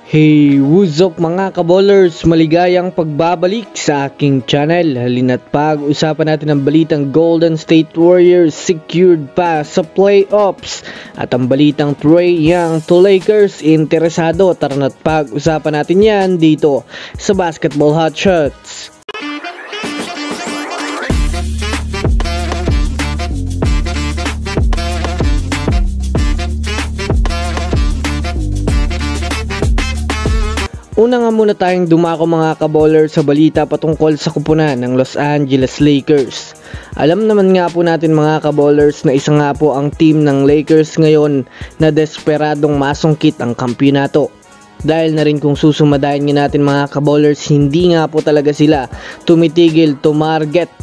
Hey, what's up mga kaballers? Maligayang pagbabalik sa aking channel. Halina't pag-usapan natin ang balitang Golden State Warriors secured pa sa playoffs at ang balitang Trae Young to Lakers interesado. Tara na't pag-usapan natin yan dito sa Basketball Hotshots. Una nga muna tayong dumako mga kabowler sa balita patungkol sa kupunan ng Los Angeles Lakers. Alam naman nga po natin mga kabowlers na isa nga po ang team ng Lakers ngayon na desperadong masungkit ang kampyonato. Dahil na rin kung susumadayin nga natin mga kabowlers, hindi nga po talaga sila tumitigil tumarget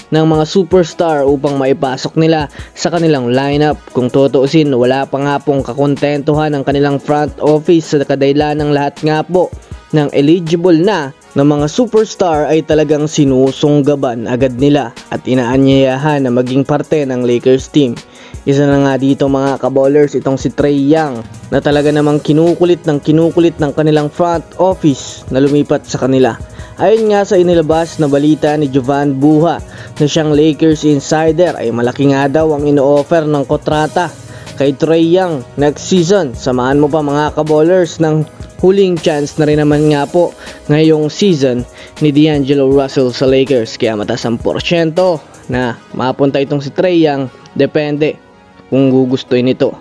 ng mga superstar upang maipasok nila sa kanilang lineup. Kung tutuusin, wala pa nga pong kakontentuhan ang kanilang front office sa kadahilan ng lahat nga po ng eligible na mga superstar ay talagang sinusunggaban agad nila at inaanyayahan na maging parte ng Lakers team. Isa na nga dito mga kabowlers itong si Trae Young na talaga namang kinukulit ng kanilang front office na lumipat sa kanila. Ayon nga sa inilabas na balita ni Jovan Buha na siyang Lakers insider ay malaki nga daw ang ino-offer ng kontrata kay Trae Young next season. Samahan mo pa mga kabowlers ng huling chance na rin naman nga po ngayong season ni D'Angelo Russell sa Lakers, kaya mataas ang porsyento na mapunta itong si Trae Young, depende kung gugustuhin ito.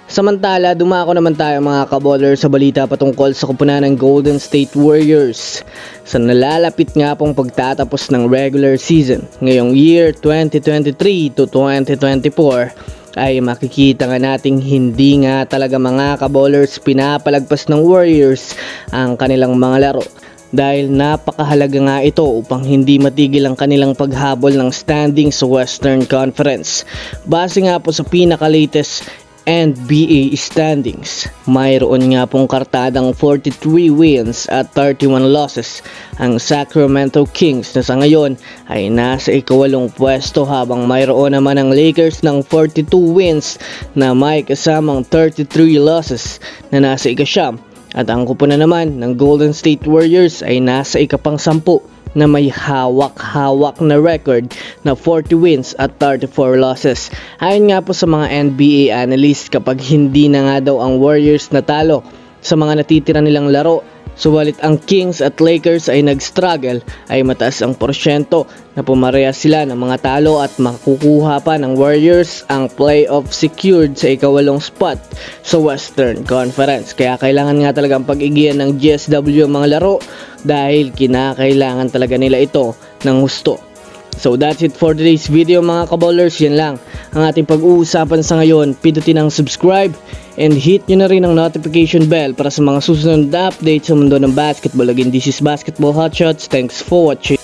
Samantala, dumako naman tayo mga kabowler sa balita patungkol sa kupunan ng Golden State Warriors sa nalalapit nga pong pagtatapos ng regular season ngayong year 2023 to 2024. Ay makikita nga nating hindi nga talaga mga kabowlers pinapalagpas ng Warriors ang kanilang mga laro. Dahil napakahalaga nga ito upang hindi matigil ang kanilang paghabol ng standing sa Western Conference. Base nga po sa pinaka-latest NBA standings, mayroon nga pong kartadang 43 wins at 31 losses ang Sacramento Kings na sa ngayon ay nasa ika-8 pwesto, habang mayroon naman ang Lakers ng 42 wins na may kasamang 33 losses na nasa ika-9, at ang kupunan naman ng Golden State Warriors ay nasa ika-10 na may hawak-hawak na record na 40 wins at 34 losses. Ayon nga po sa mga NBA analysts, kapag hindi na nga daw ang Warriors natalo sa mga natitira nilang laro, subalit ang Kings at Lakers ay nag-struggle, ay mataas ang porsyento na pumareha sila ng mga talo at makukuha pa ng Warriors ang playoff secured sa ika-8 spot sa Western Conference. Kaya kailangan nga talagang pag-igihan ng GSW ang mga laro dahil kinakailangan talaga nila ito ng husto. So that's it for today's video mga kabowlers. Yan lang ang ating pag-uusapan sa ngayon. Pindutin ang subscribe and hit nyo na rin ang notification bell para sa mga susunod na updates sa mundo ng basketball. Again, this is Basketball Hotshots. Thanks for watching.